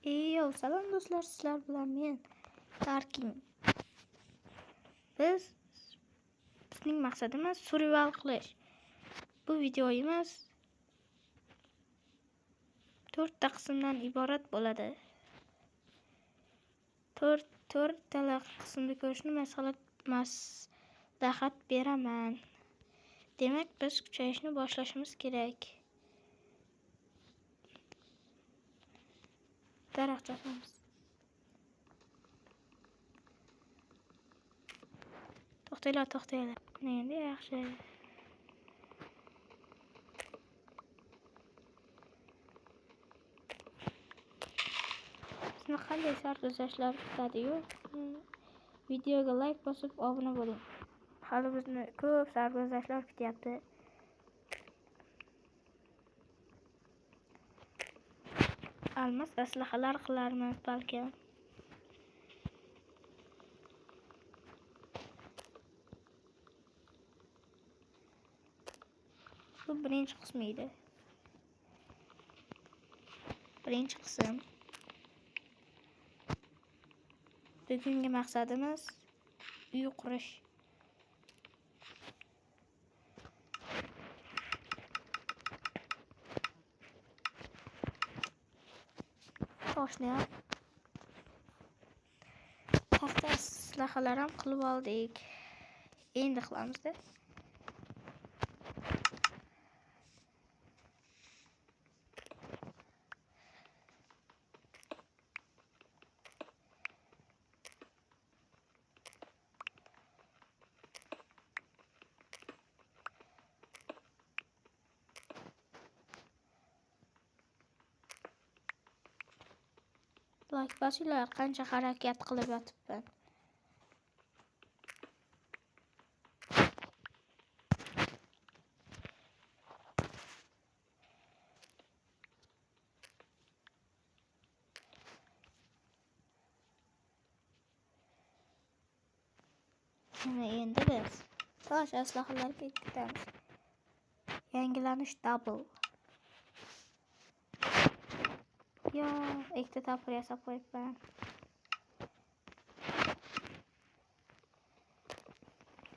Salom do'stlar, sizlar bilan men Darking. Bizning maqsadimiz survival qilish. Bu videoyimiz 4 ta qismdan iborat bo'ladi. 4 tala qismni ko'rishni maslahat beraman. Demak, biz kuchayishni boshlashimiz kerak. Daraxt chopamiz. To'xtanglar. Endi yaxshi. Sizni qanday sarguzashtlar kutadi-yu? Videoga like bosib, obuna bo'ling. Hali bizni ko'p sarguzashtlar kutyapti. Almas aslahalar qilarmiz balki. Bu birinchi qism edi. Birinchi qism. Bugungi maqsadimiz uy qurish. Toshni ham taxta aslahalar ham qilib oldik. Endi qilamiz-da. Like bosinglar, qancha harakat qilib yotibman. Endi biz tosh aslahalarga ketamiz. Yangilanish double. Ikkita tapir yasab qo'yibman.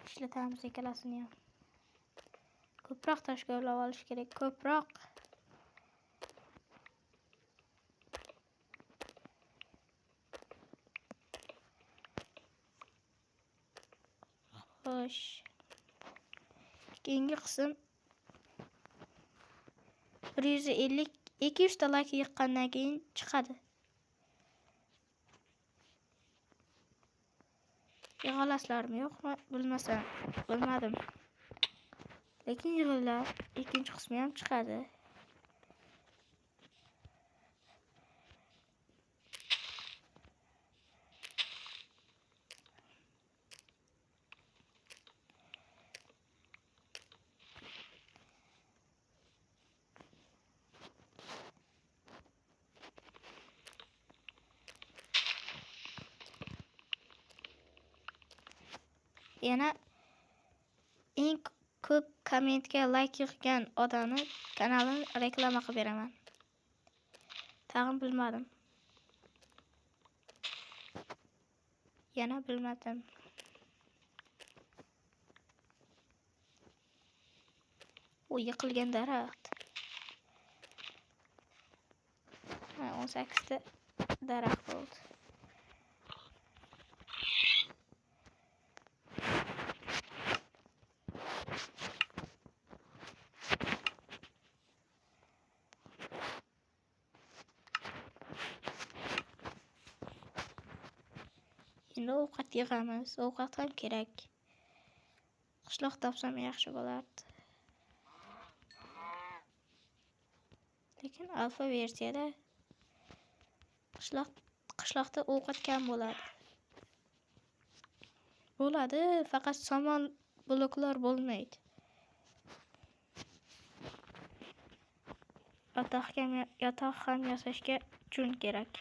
Ishlatamiz ikkalasini ham. Ko'proq tosh g'ovlab olish kerak, ko'proq. Xo'sh. Keyingi qism 150-200 ta like yiqqandan keyin chiqadi. Yig'olasizlarmi, yo'qmi bilmadim. Lekin yig'inglar, ikkinchi qismi ham chiqadi. Yana eng ko'p kommentga like yig'gan odamni kanalini reklama qilib beraman. Tag'in bilmadim. Yana bilmadim. U yiqilgan daraxt. 18 ta daraxt bo'ldi. Endi ovqat yig'amiz. Ovqat ham kerak. Qishloq topsam yaxshi bo'lardi. Lekin alfa versiyada qishloqda ovqat kam bo'ladi. Faqat somon bloklar bo'lmaydi. Yotoq ham yasashga chun kerak.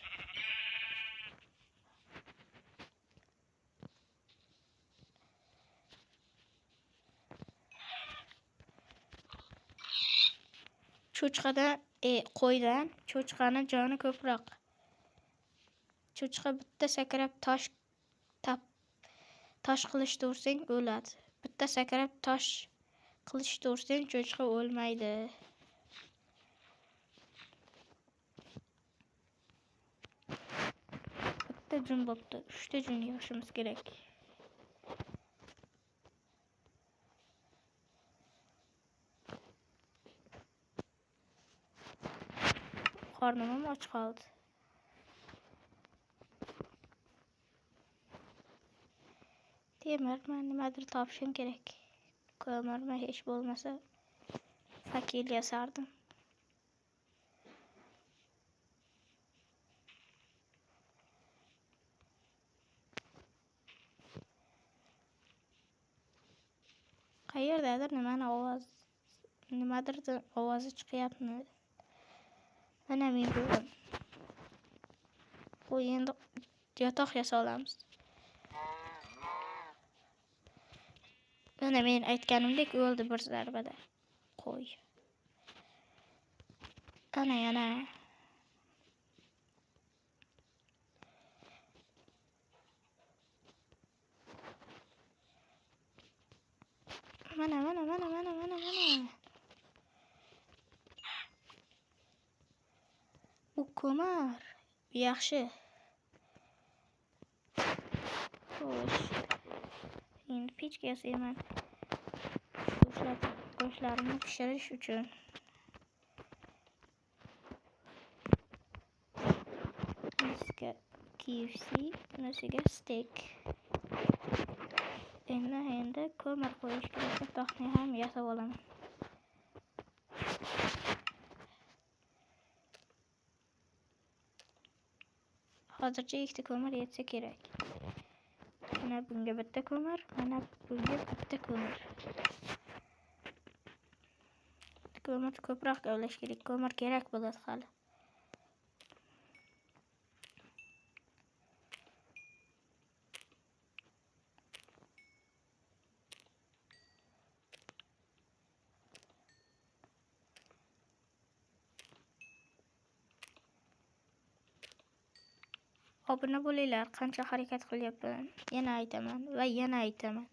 Qo'ydan cho'chqani joni ko'proq. Cho'chqa bitta sakrab tosh qilishni ursang o'ladi. Bitta sakrab tosh qilishni ursang cho'chqa o'lmaydi. Bitta jun bo'pti. 3 ta jun yig'ishimiz kerak. Qornim ham och qoldi. Temirni nimadir topishim kerak. Ko'mirni hech bo'lmasa fakil yasardim. Qayerdadir nimadir ovozi chiqyapti. Mana men bo'ldim. Bu endi yotoq yasolamiz. Mana men aytganimdek o'ldi bir zarbada. Qo'y. Yana. Mana. Bu ko'mir. Yaxshi. Xo'sh. Endi pechka yasayman. Go'shtlarimni pishirish uchun. Bizga KFC, bunisiga steak. Endi ko'mir qo'yish kerak. To'xtni ham yasab olaman. Hozircha 2 ta ko'mir yetsa kerak. Mana bunga bitta ko'mir, mana bunga bitta ko'mir. Ko'mir ko'proq gavlash kerak. Ko'mir kerak bo'ladi hali. Obuna bo'linglar, qancha harakat qilyapman. Yana aytaman va yana aytaman.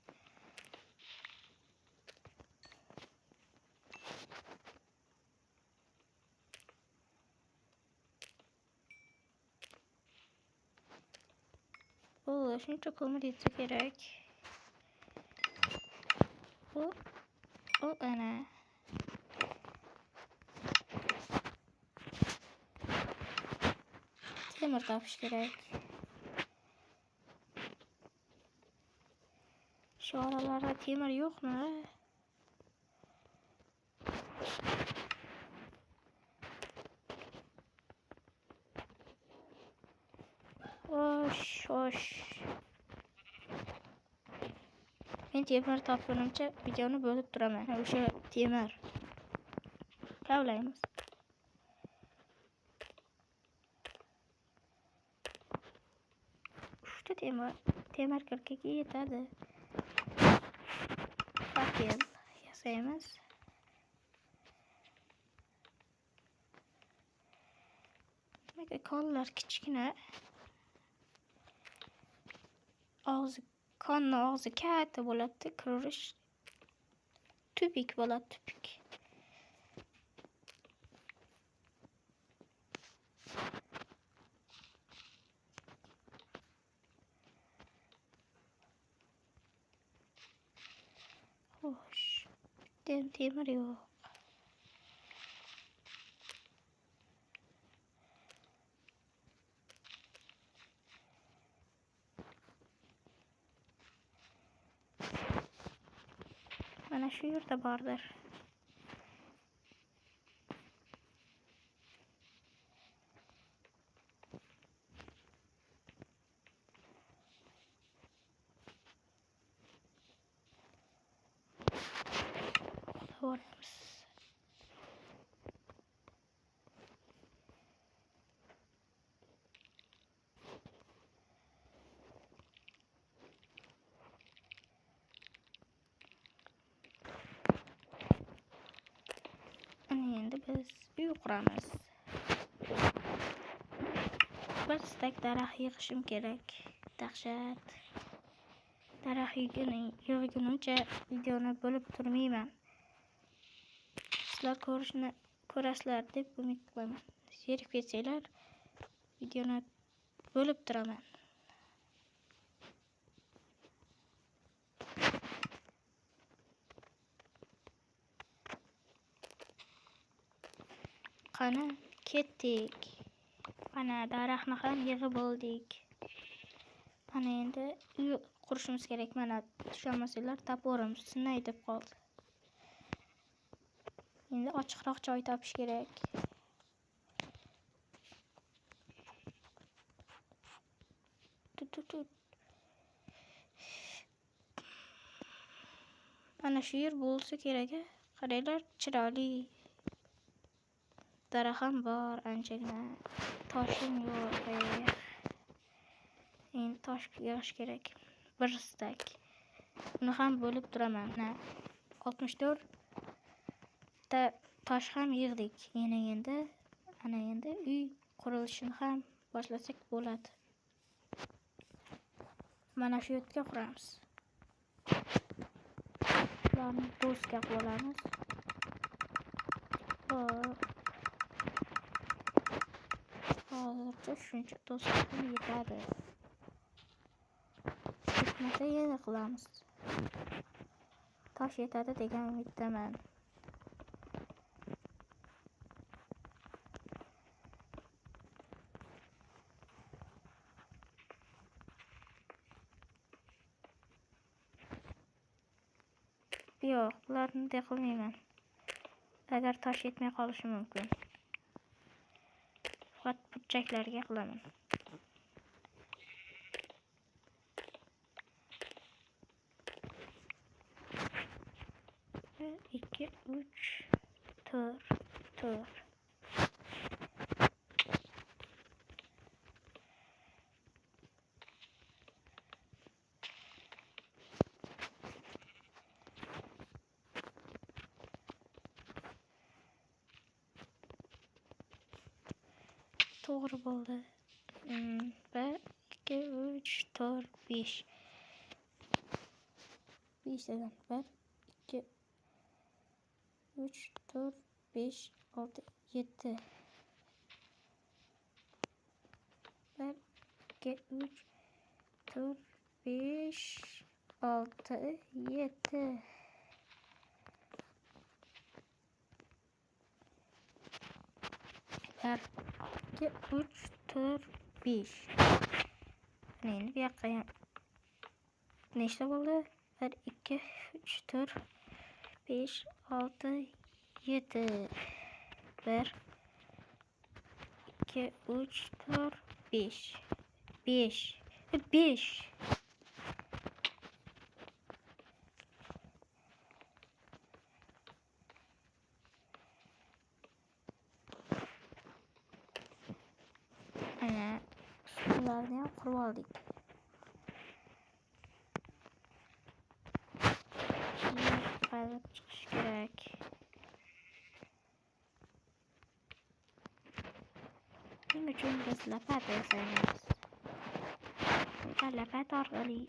Shuncha ko'mir yetsa kerak. Ana. Temir topish kerak. Shu oralarda temir yo'qmi? Xo'sh. Men temir topgunimcha videoni bo'lib turaman. O'sha temir. Kavlaymiz. Uchta temir kirkaga yetadi. Fakil yasaymiz. Demak, konlar kichkina. Konni og'zi katta bo'ladi, kirish tubik bo'ladi, tubik. Xo'sh, temir yo'q. Mana shu yerda bordir. Boramiz. Endi biz uy quramiz. bir stak daraxt yig'ishim kerak. Dahshat. Daraxt yig'gunimcha videoni bo'lib turmayman. Sizlar ko'rasizlar deb umid qilaman. Zerikib ketsanglar videoni bo'lib turaman. Qani ketdik. Mana daraxtni ham yig'ib oldik. Mana endi uy qurishimiz kerak. Mana tushunmasanglar toporim sinay deb qoldi. Endi ochiqroq joy topish kerak. Mana shu yer bo'lsa kerak. Qaranglar, chiroyli. Daraxtim bor, anchagina. Toshim yo'q. Endi tosh yig'ish kerak. Bir stak. Uni ham bo'lib turaman. 64 ta tosh ham yig'dik. Endi uy qurilishini ham boshlasak bo'ladi. Mana shu yerga quramiz. Ularni doska qilib olamiz. Hozircha shuncha doska yetadi. Yetmasa yana qilamiz. Tosh yetadi degan umiddaman. Yo'q, bularni qilmayman. Agar tosh yetmay qolishi mumkin. Faqat burchaklarga qilaman. 2, 3, 4. To'g'ri bo'ldi. 1, 2, 3, 4, 5. 5 dedim. 1, 2, 3, 4, 5, 6, 7. 1, 2, 3, 4, 5, 6, 7. Her 2, 3, 4, 5. Neyini bir yakayım. Neyse oldu? 1, 2, 3, 4, 5, 6, 7. 1, 2, 3, 4, 5. 5. 5. Ana, sularni ham qurib oldik. Qayerga chiqish kerak? Buning uchun biz lapata yasaymiz. Lapata orqali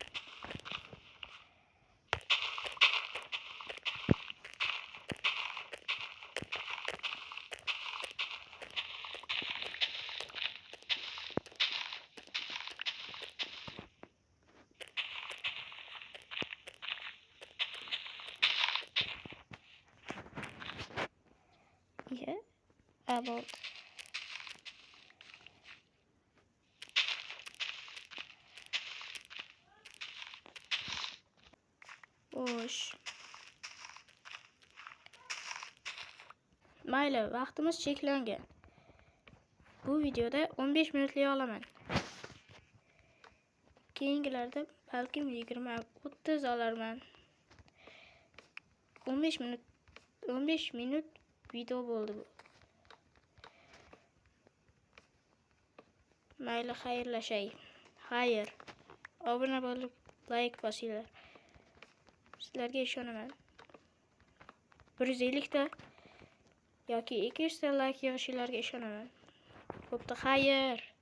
about boş. Mayli, vaqtimiz cheklangan. Bu videoda 15 minutlik olaman. Keyingilarda balkim 20-30 olarman. 15 minut video bo'ldi bu. Mayli, xayrlashay. Xayr. Obuna bo'lib, like bosinglar. Sizlarga ishonaman. 150 ta yoki 200 ta like yig'ishinglarga ishonaman. Bo'pti, xayr.